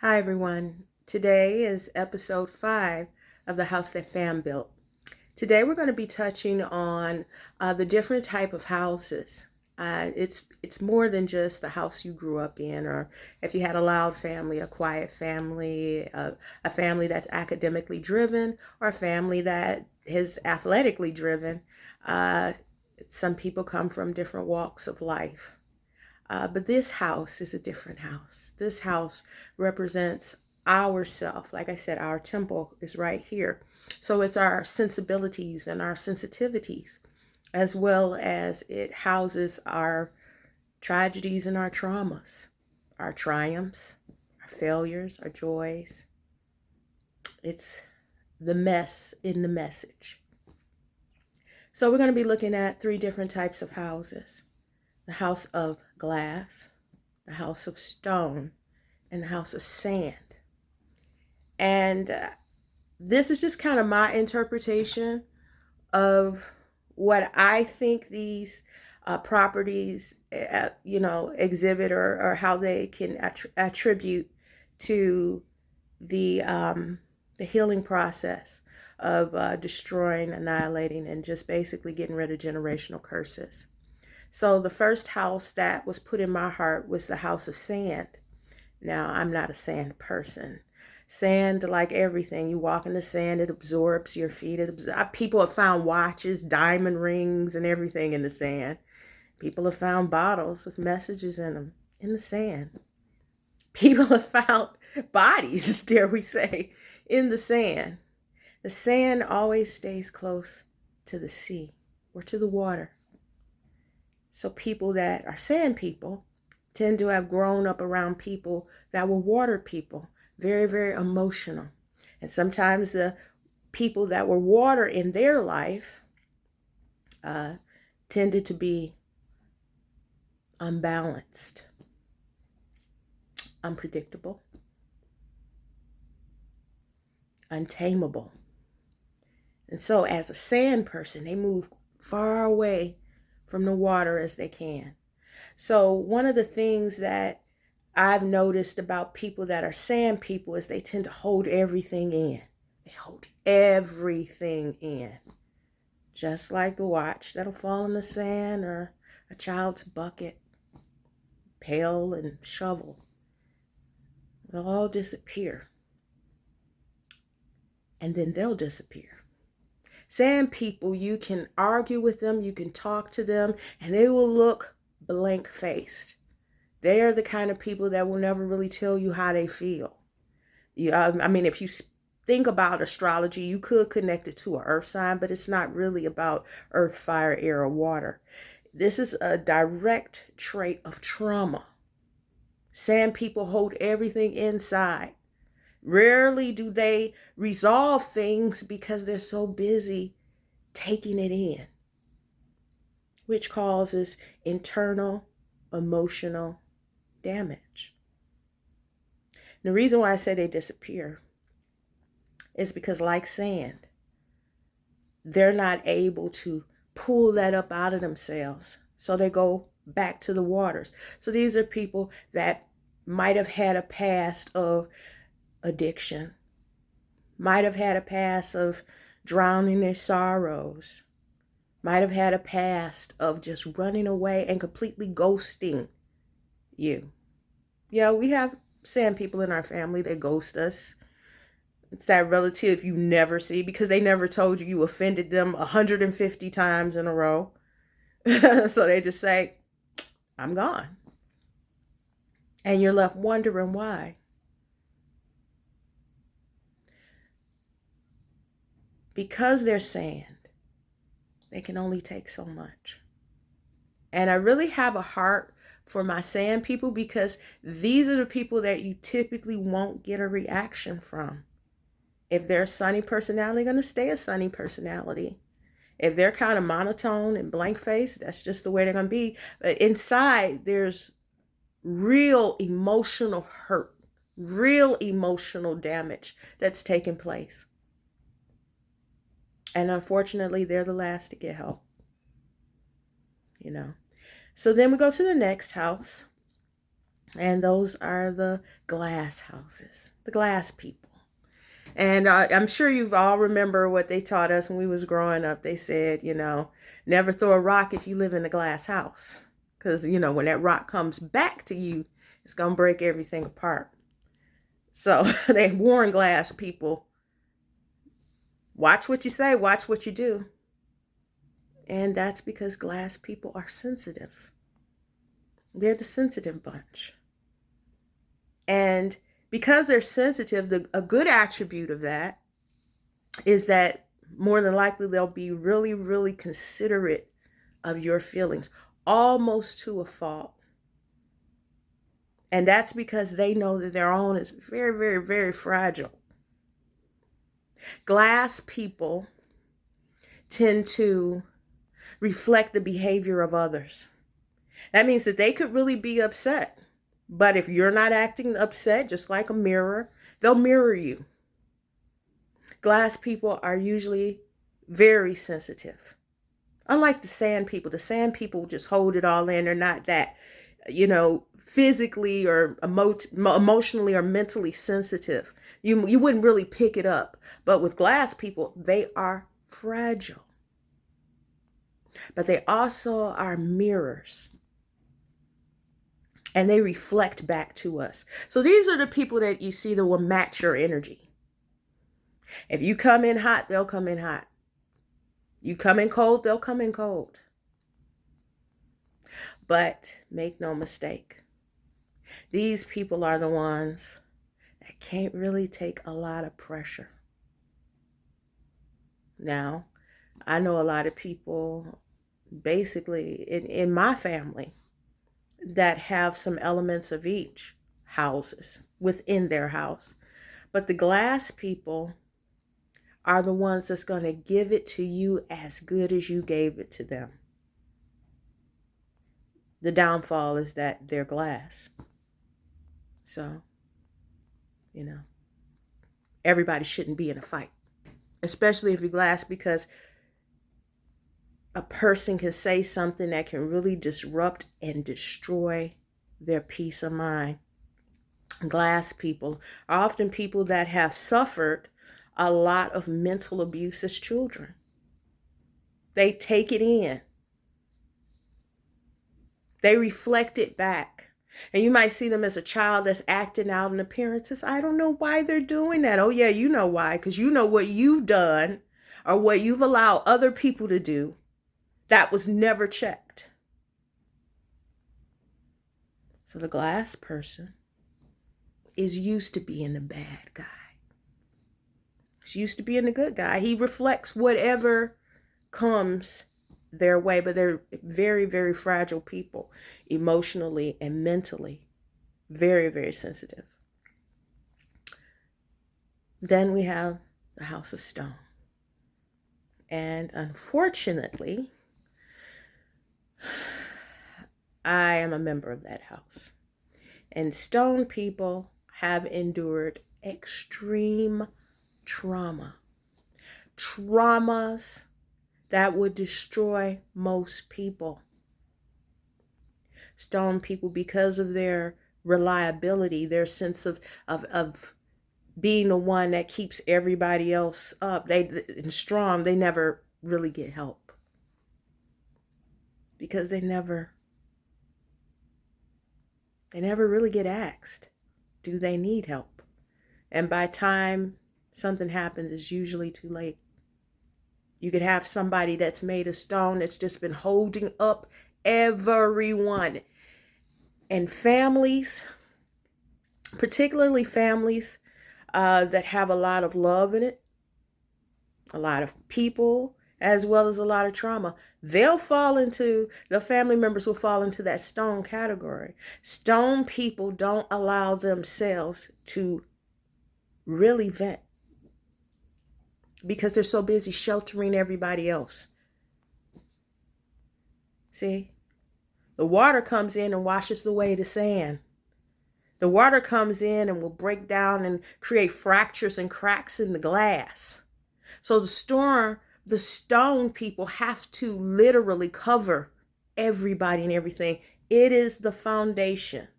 Hi, everyone. Today is episode 5 of The House That Fam Built. Today, we're going to be touching on the different type of houses. It's more than just the house you grew up in, or if you had a loud family, a quiet family, a family that's academically driven, or a family that is athletically driven. Uh, some people come from different walks of life. But this house is a different house. This house represents our self. Like I said, our temple is right here. So it's our sensibilities and our sensitivities, as well as it houses our tragedies and our traumas, our triumphs, our failures, our joys. It's the mess in the message. So we're going to be looking at 3 different types of houses: the house of glass, the house of stone, and the house of sand. And this is just kind of my interpretation of what I think these properties, exhibit, or how they can attribute to the healing process of destroying, annihilating, and just basically getting rid of generational curses. So the first house that was put in my heart was the house of sand. Now, I'm not a sand person. Sand, like everything, you walk in the sand, it absorbs your feet. People have found watches, diamond rings, and everything in the sand. People have found bottles with messages in them in the sand. People have found bodies, dare we say, in the sand. The sand always stays close to the sea or to the water. So people that are sand people tend to have grown up around people that were water people, very, very emotional. And sometimes the people that were water in their life tended to be unbalanced, unpredictable, untamable. And so as a sand person, they move far away from the water as they can. So one of the things that I've noticed about people that are sand people is they tend to hold everything in. They hold everything in. Just like the watch that'll fall in the sand, or a child's bucket, pail, and shovel. It'll all disappear. And then they'll disappear. Sand people, you can argue with them, you can talk to them, and they will look blank-faced. They are the kind of people that will never really tell you how they feel. If you think about astrology, you could connect it to an earth sign, but it's not really about earth, fire, air, or water. This is a direct trait of trauma. Sand people hold everything inside. Rarely do they resolve things because they're so busy taking it in, which causes internal emotional damage. The reason why I say they disappear is because, like sand, they're not able to pull that up out of themselves. So they go back to the waters. So these are people that might have had a past of addiction, might have had a past of drowning their sorrows, might have had a past of just running away and completely ghosting you. Yeah, we have sand people in our family that ghost us. It's that relative you never see because they never told you offended them 150 times in a row. So they just say, I'm gone. And you're left wondering why. Because they're sand, they can only take so much. And I really have a heart for my sand people because these are the people that you typically won't get a reaction from. If they're a sunny personality, they're going to stay a sunny personality. If they're kind of monotone and blank faced, that's just the way they're going to be. But inside, there's real emotional hurt, real emotional damage that's taking place. And unfortunately, they're the last to get help. So then we go to the next house. And those are the glass houses, the glass people. And I'm sure you've all remember what they taught us when we was growing up. They said, never throw a rock if you live in a glass house. Because, when that rock comes back to you, it's going to break everything apart. So they warn glass people, watch what you say, watch what you do. And that's because glass people are sensitive. They're the sensitive bunch. And because they're sensitive, a good attribute of that is that more than likely they'll be really, really considerate of your feelings, almost to a fault. And that's because they know that their own is very, very, very fragile. Glass people tend to reflect the behavior of others. That means that they could really be upset. But if you're not acting upset, just like a mirror, they'll mirror you. Glass people are usually very sensitive. Unlike the sand people just hold it all in. They're not that, physically or emotionally or mentally sensitive. You wouldn't really pick it up. But with glass people, they are fragile. But they also are mirrors. And they reflect back to us. So these are the people that you see that will match your energy. If you come in hot, they'll come in hot. You come in cold, they'll come in cold. But make no mistake, these people are the ones that can't really take a lot of pressure. Now, I know a lot of people, basically in my family, that have some elements of each houses within their house. But the glass people are the ones that's going to give it to you as good as you gave it to them. The downfall is that they're glass. So, everybody shouldn't be in a fight, especially if you're glass, because a person can say something that can really disrupt and destroy their peace of mind. Glass people are often people that have suffered a lot of mental abuse as children. They take it in. They reflect it back. And you might see them as a child that's acting out in appearances. I don't know why they're doing that. Oh yeah, you know why. Because you know what you've done or what you've allowed other people to do that was never checked. So the glass person is used to being the bad guy. He's used to being the good guy. He reflects whatever comes their way, but they're very, very fragile people, emotionally and mentally. Very, very sensitive. Then we have the House of Stone. And unfortunately, I am a member of that house. And stone people have endured extreme trauma. Traumas that would destroy most people. Stone people, because of their reliability, their sense of being the one that keeps everybody else up, and strong, they never really get help. Because they never really get asked, do they need help? And by time something happens, it's usually too late. You could have somebody that's made of stone that's just been holding up everyone. And families, particularly families that have a lot of love in it, a lot of people, as well as a lot of trauma, the family members will fall into that stone category. Stone people don't allow themselves to really vent because they're so busy sheltering everybody else. See, the water comes in and washes away the sand. The water comes in and will break down and create fractures and cracks in the glass. So the stone people have to literally cover everybody and everything. It is the foundation.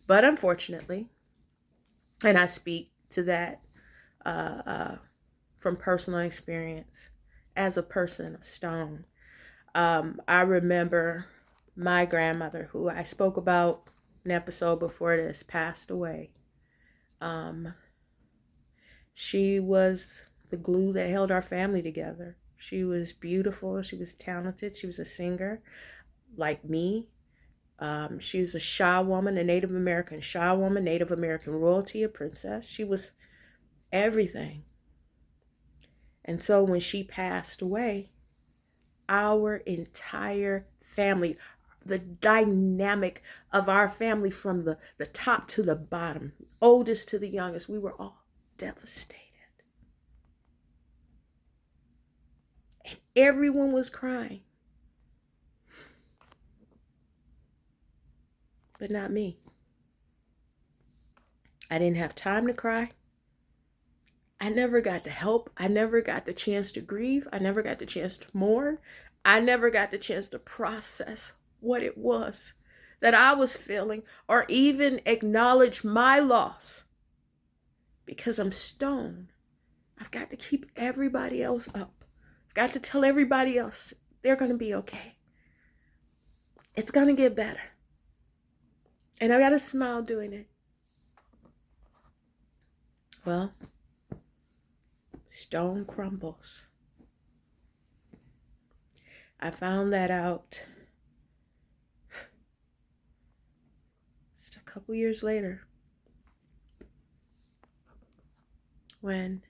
But unfortunately, and I speak to that uh, uh, from personal experience as a person of stone. I remember my grandmother, who I spoke about an episode before this, passed away. Um, she was the glue that held our family together. She was beautiful. She was talented. She was a singer like me. She was a Shaw woman, a Native American Shaw woman, Native American royalty, a princess. She was everything. And so when she passed away, our entire family, the dynamic of our family from the top to the bottom, oldest to the youngest, we were all devastated. And everyone was crying. But not me. I didn't have time to cry. I never got to help. I never got the chance to grieve. I never got the chance to mourn. I never got the chance to process what it was that I was feeling or even acknowledge my loss. Because I'm stone, I've got to keep everybody else up. I've got to tell everybody else they're going to be okay. It's going to get better. And I got to smile doing it. Well, stone crumbles. I found that out just a couple years later when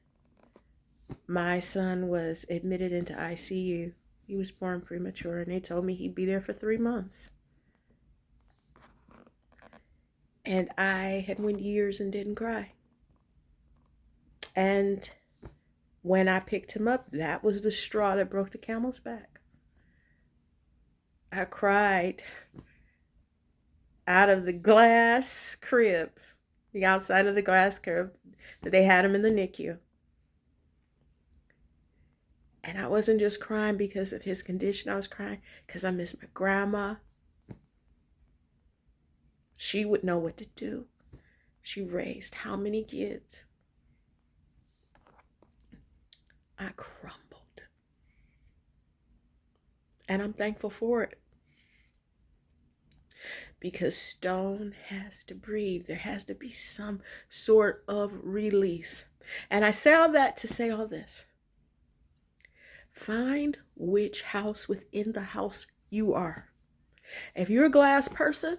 my son was admitted into ICU. He was born premature, and they told me he'd be there for 3 months. And I had went years and didn't cry. And when I picked him up, that was the straw that broke the camel's back. I cried out of the glass crib, the outside of the glass crib that they had him in the NICU. And I wasn't just crying because of his condition. I was crying because I miss my grandma. She would know what to do. She raised how many kids? I crumbled. And I'm thankful for it. Because stone has to breathe. There has to be some sort of release. And I say all that to say all this. Find which house within the house you are. If you're a glass person,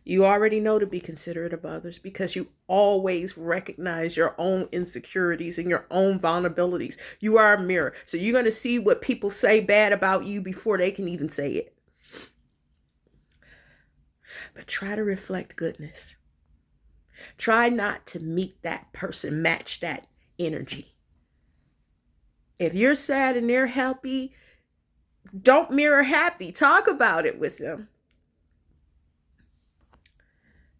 you already know to be considerate of others because you always recognize your own insecurities and your own vulnerabilities. You are a mirror. So you're going to see what people say bad about you before they can even say it. But try to reflect goodness. Try not to meet that person, match that energy. If you're sad and they're happy, don't mirror happy. Talk about it with them.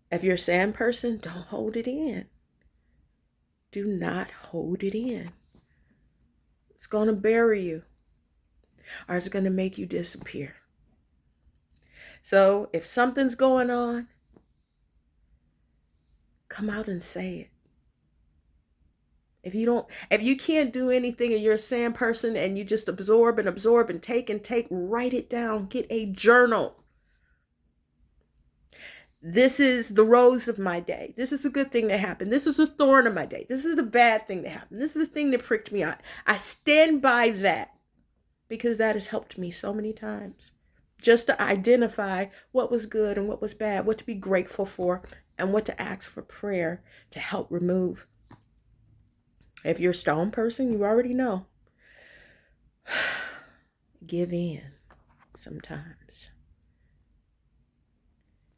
If you're a sad person, don't hold it in. Do not hold it in. It's going to bury you, or it's going to make you disappear. So if something's going on, come out and say it. If you can't do anything and you're a sad person and you just absorb and take, write it down. Get a journal. This is the rose of my day. This is a good thing that happened. This is a thorn of my day. This is the bad thing that happened. This is the thing that pricked me out. I stand by that because that has helped me so many times. Just to identify what was good and what was bad, what to be grateful for, and what to ask for prayer to help remove. If you're a stone person, you already know. Give in sometimes.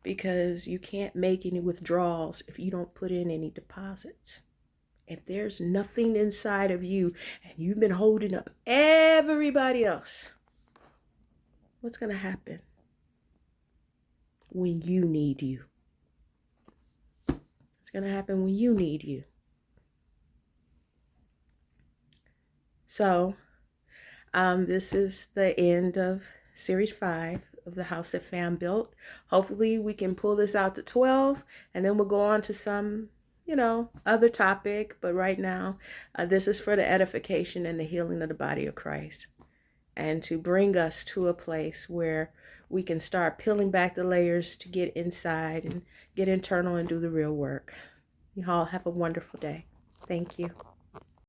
Because you can't make any withdrawals if you don't put in any deposits. If there's nothing inside of you and you've been holding up everybody else, what's going to happen when you need you? What's going to happen when you need you? So, this is the end of Series 5 of the house that fam built. Hopefully we can pull this out to 12, and then we'll go on to some, other topic. But right now, this is for the edification and the healing of the body of Christ, and to bring us to a place where we can start peeling back the layers to get inside and get internal and do the real work. You all have a wonderful day. Thank you.